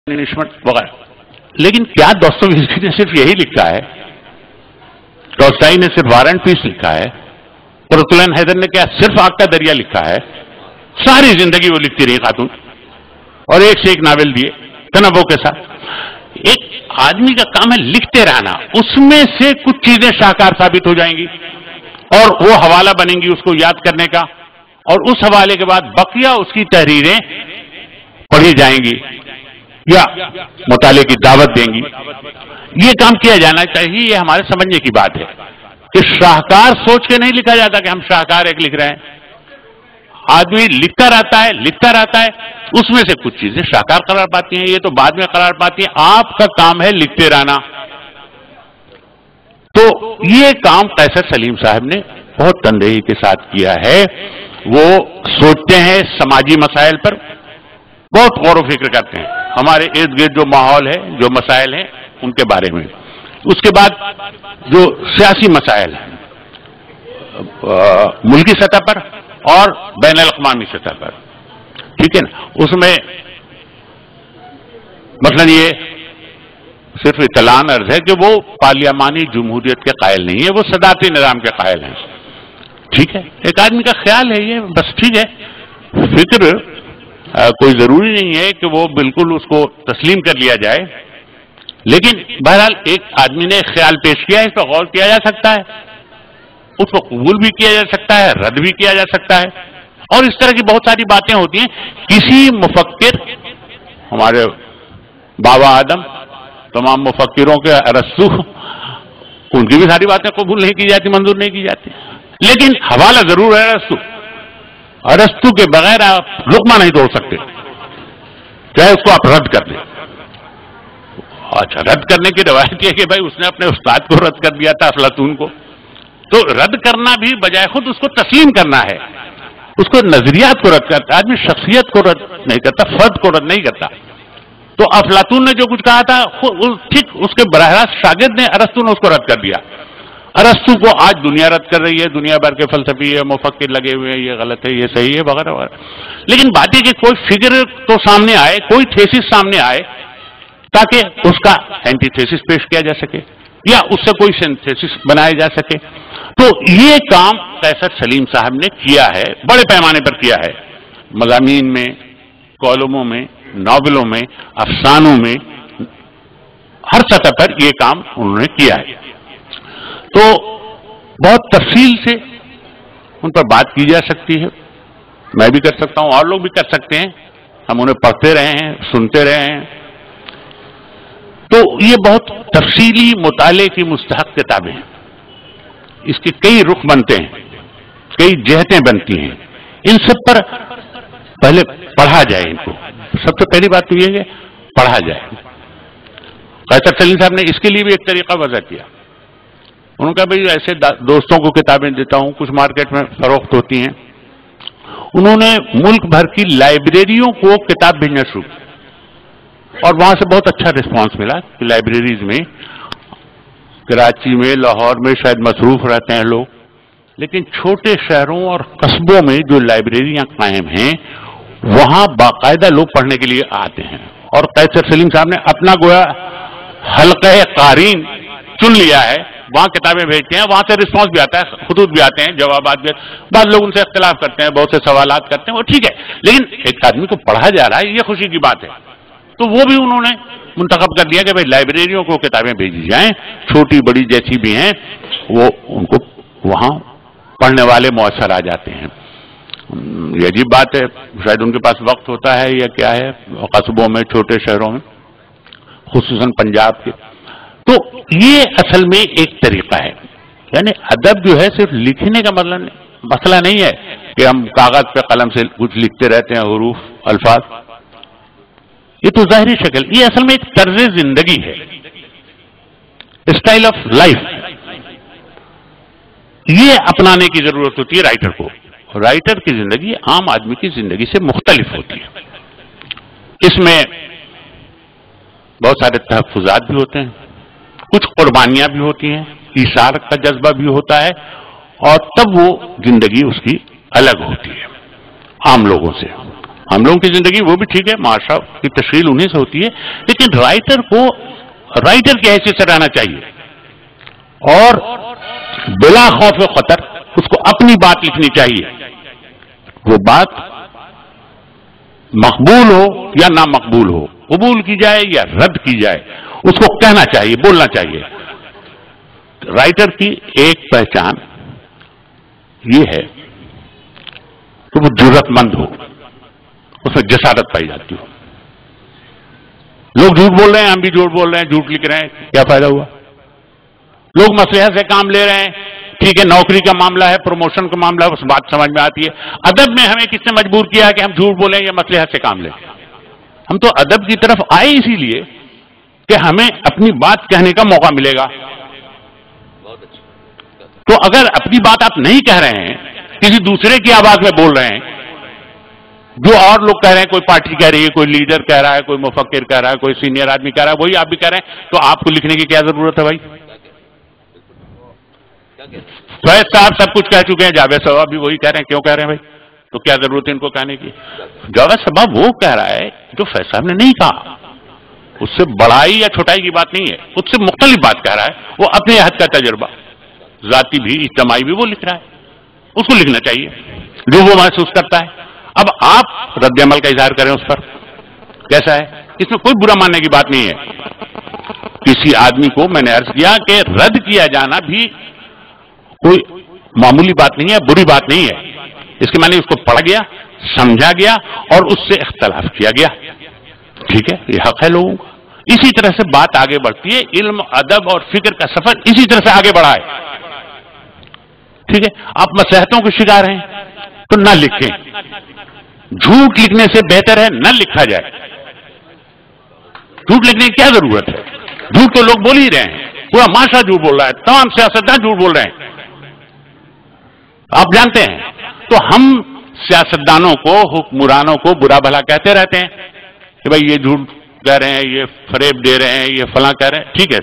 Punishment वगैरह। लेकिन क्या दोस्तोयेव्स्की ने सिर्फ यही लिखा है? टॉल्स्टॉय ने सिर्फ वार एंड पीस लिखा है? कुतुलन हैदर ने क्या सिर्फ आग का दरिया लिखा है? सारी जिंदगी वो लिखती रही खातून, और एक से एक नावल दिए तनव्वो के साथ। एक आदमी का काम है लिखते रहना, उसमें से कुछ चीजें शाहकार साबित हो जाएंगी और वो हवाला बनेंगी उसको याद करने का, और उस हवाले के बाद बकिया उसकी तहरीरें पढ़ी जाएंगी या मुताले की दावत देंगी। ये काम किया जाना चाहिए। ये हमारे समझने की बात है कि शाहकार सोच के नहीं लिखा जाता कि हम शाहकार एक लिख रहे हैं। आदमी लिखता रहता है, उसमें से कुछ चीजें शाहकार करार पाती हैं, ये तो बाद में करार पाती हैं। आपका काम है लिखते रहना। तो ये काम कैसर सलीम साहब ने बहुत तनदेही के साथ किया है। वो सोचते हैं समाजी मसाइल पर, बहुत गौर व फिक्र करते हैं हमारे इर्द गिर्द जो माहौल है, जो मसाइल हैं उनके बारे में। उसके बाद जो सियासी मसाइल हैं मुल्की सतह पर और बैन अल-अक़वामी सतह पर, ठीक है ना, उसमें मतलब ये सिर्फ इत्तलान अर्ज है कि वो पार्लियामानी जमहूरियत के कायल नहीं है, वो सदाती निज़ाम के कायल हैं। ठीक है, एक आदमी का ख्याल है ये, बस ठीक है। फिक्र कोई जरूरी नहीं है कि वो बिल्कुल उसको तस्लीम कर लिया जाए, लेकिन बहरहाल एक आदमी ने ख्याल पेश किया है, इस पर गौर किया जा सकता है, उसको कबूल भी किया जा सकता है, रद्द भी किया जा सकता है, और इस तरह की बहुत सारी बातें होती हैं। किसी मुफक्किर, हमारे बाबा आदम, तमाम मुफक्किरों के अरस्तु, उनकी भी सारी बातें कबूल नहीं की जाती, मंजूर नहीं की जाती, लेकिन हवाला जरूर है अरस्तु के बगैर आप लुकमा नहीं तोड़ सकते, चाहे उसको आप रद्द कर दें। अच्छा, रद्द करने की रवायत है कि भाई उसने अपने उस्ताद को रद्द कर दिया था, अफलातून को। तो रद्द करना भी बजाय खुद उसको तस्लीम करना है, उसको नजरियात को रद्द करता। आदमी शख्सियत को रद्द नहीं करता, फर्द को रद्द नहीं करता। तो अफलातून ने जो कुछ कहा था ठीक उसके बराह रास्त शागिर्द ने, अरस्तु ने उसको रद्द कर दिया। अरस्तु को आज दुनिया रद्द कर रही है, दुनिया भर के फलसफी है, मुफक्किर लगे हुए हैं, ये गलत है, ये सही है, वगैरह वगैरह। लेकिन बात है कि कोई फिगर तो सामने आए, कोई थेसिस सामने आए, ताकि उसका एंटीथेसिस पेश किया जा सके या उससे कोई सिंथेसिस बनाया जा सके। तो ये काम कैसर सलीम साहब ने किया है, बड़े पैमाने पर किया है। मज़ामीन में, कॉलमों में, नॉवलों में, अफसानों में, हर सतह पर यह काम उन्होंने किया है। तो बहुत तफसील से उन पर बात की जा सकती है, मैं भी कर सकता हूं, और लोग भी कर सकते हैं। हम उन्हें पढ़ते रहे हैं, सुनते रहे हैं। तो ये बहुत तफसीली मुताले की मुस्तहक किताबें हैं। इसके कई रुख बनते हैं, कई जहतें बनती हैं। इन सब पर पहले पढ़ा जाए इनको। सबसे पहली बात तो ये है पढ़ा जाए। कैसर सलीम साहब ने इसके लिए भी एक तरीका वजह किया। उन्होंने कहा भाई ऐसे दोस्तों को किताबें देता हूं, कुछ मार्केट में फरोख्त होती हैं। उन्होंने मुल्क भर की लाइब्रेरियों को किताब भेजना शुरू किया, और वहां से बहुत अच्छा रिस्पांस मिला कि लाइब्रेरीज में, कराची में, लाहौर में शायद मसरूफ रहते हैं लोग, लेकिन छोटे शहरों और कस्बों में जो लाइब्रेरियां कायम हैं, वहां बाकायदा लोग पढ़ने के लिए आते हैं। और कैसर सलीम साहब ने अपना गोया हल्क़े क़ारीन चुन लिया है, वहां किताबें भेजते हैं, वहां से रिस्पांस भी आता है, खुतूत भी आते हैं, जवाबात भी। बाद लोग उनसे इख्तिलाफ करते हैं, बहुत से सवालात करते हैं, वो ठीक है, लेकिन एक आदमी को पढ़ा जा रहा है, ये खुशी की बात है। तो वो भी उन्होंने मुंतखब कर दिया कि भाई लाइब्रेरियों को किताबें भेजी जाएं, छोटी बड़ी जैसी भी हैं, वो उनको वहां पढ़ने वाले मौसर आ जाते हैं। ये अजीब बात है, शायद उनके पास वक्त होता है या क्या है, कस्बों में, छोटे शहरों में, खुसूसन पंजाब के। तो ये असल में एक तरीका है। यानी अदब जो है सिर्फ लिखने का मसला नहीं है कि हम कागज पे कलम से कुछ लिखते रहते हैं, हुरूफ, अल्फाज। ये तो जाहिरी शक्ल, ये असल में एक तर्ज जिंदगी है, स्टाइल ऑफ लाइफ। ये अपनाने की जरूरत होती है राइटर को। राइटर की जिंदगी आम आदमी की जिंदगी से मुख्तलिफ होती है। इसमें बहुत सारे तहफ़्फ़ुज़ात भी होते हैं, कुछ कुर्बानियां भी होती हैं, ईसार का जज्बा भी होता है, और तब वो जिंदगी उसकी अलग होती है आम लोगों से। ہم لوگوں کی زندگی وہ بھی ٹھیک ہے، معاشرہ کی تشکیل انہیں سے ہوتی ہے، لیکن رائٹر کو رائٹر کی حیثیت سے رہنا چاہیے اور بلا خوف و خطر اس کو اپنی بات لکھنی چاہیے، وہ بات مقبول ہو یا نہ مقبول ہو، قبول کی جائے یا رد کی جائے، اس کو کہنا چاہیے، بولنا چاہیے۔ رائٹر کی ایک پہچان یہ ہے کہ وہ جرأت مند ہو، اس میں جسارت پائی جاتی ہو۔ لوگ جھوٹ بول رہے ہیں، ہم بھی جھوٹ بول رہے ہیں، جھوٹ لکھ رہے ہیں، کیا فائدہ ہوا؟ لوگ مصلحت سے کام لے رہے ہیں، ٹھیک ہے، نوکری کا معاملہ ہے، پروموشن کا معاملہ ہے، اس بات سمجھ میں آتی ہے۔ ادب میں ہمیں کس نے مجبور کیا کہ ہم جھوٹ بولیں یا مصلحت سے کام لیں؟ ہم تو ادب کی طرف آئے اسی لیے کہ ہمیں اپنی بات کہنے کا موقع ملے گا۔ تو اگر اپنی بات آپ نہیں کہہ رہے ہیں، کسی دوسرے کی آواز میں بول رہے ہیں، جو اور لوگ کہہ رہے ہیں، کوئی پارٹی کہہ رہی ہے، کوئی لیڈر کہہ رہا ہے، کوئی مفکر کہہ رہا ہے، کوئی سینئر آدمی کہہ رہا ہے، وہی آپ بھی کہہ رہے ہیں، تو آپ کو لکھنے کی کیا ضرورت ہے بھائی؟ فیض صاحب سب کچھ کہہ چکے ہیں، جاوید صاحب بھی وہی کہہ رہے ہیں، کیوں کہہ رہے ہیں بھائی؟ تو کیا ضرورت ہے ان کو کہنے کی؟ جاوید صاحب وہ کہہ رہا ہے جو فیض صاحب نے نہیں کہا، اس سے بڑائی یا چھوٹائی کی بات نہیں ہے، اس سے مختلف بات کہہ رہا ہے، وہ اپنے حد کا تجربہ، ذاتی بھی اجتماعی بھی وہ لکھ رہا ہے، اس کو لکھنا چاہیے جو وہ محسوس کرتا ہے۔ اب آپ رد عمل کا اظہار کریں اس پر، کیسا ہے؟ اس میں کوئی برا ماننے کی بات نہیں ہے۔ کسی آدمی کو میں نے عرض کیا کہ رد کیا جانا بھی کوئی معمولی بات نہیں ہے، بری بات نہیں ہے، اس کے معنی اس کو پڑھا گیا، سمجھا گیا اور اس سے اختلاف کیا گیا، ٹھیک ہے، یہ حق ہے لوگوں کا۔ اسی طرح سے بات آگے بڑھتی ہے، علم، ادب اور فکر کا سفر اسی طرح سے آگے بڑھا ہے، ٹھیک ہے۔ آپ مصلحتوں کے شکار ہیں تو نہ لکھیں، جھوٹ لکھنے سے بہتر ہے نہ لکھا جائے۔ جھوٹ لکھنے کی کیا ضرورت ہے؟ جھوٹ تو لوگ بول ہی رہے ہیں، پورا معاشرہ جھوٹ بول رہا ہے، تمام سیاستدان جھوٹ بول رہے ہیں، آپ جانتے ہیں۔ تو ہم سیاستدانوں کو، حکمرانوں کو برا بھلا کہتے رہتے ہیں کہ بھائی یہ جھوٹ کہہ رہے ہیں، یہ فریب دے رہے ہیں، یہ فلاں کہہ رہے ہیں، ٹھیک ہے،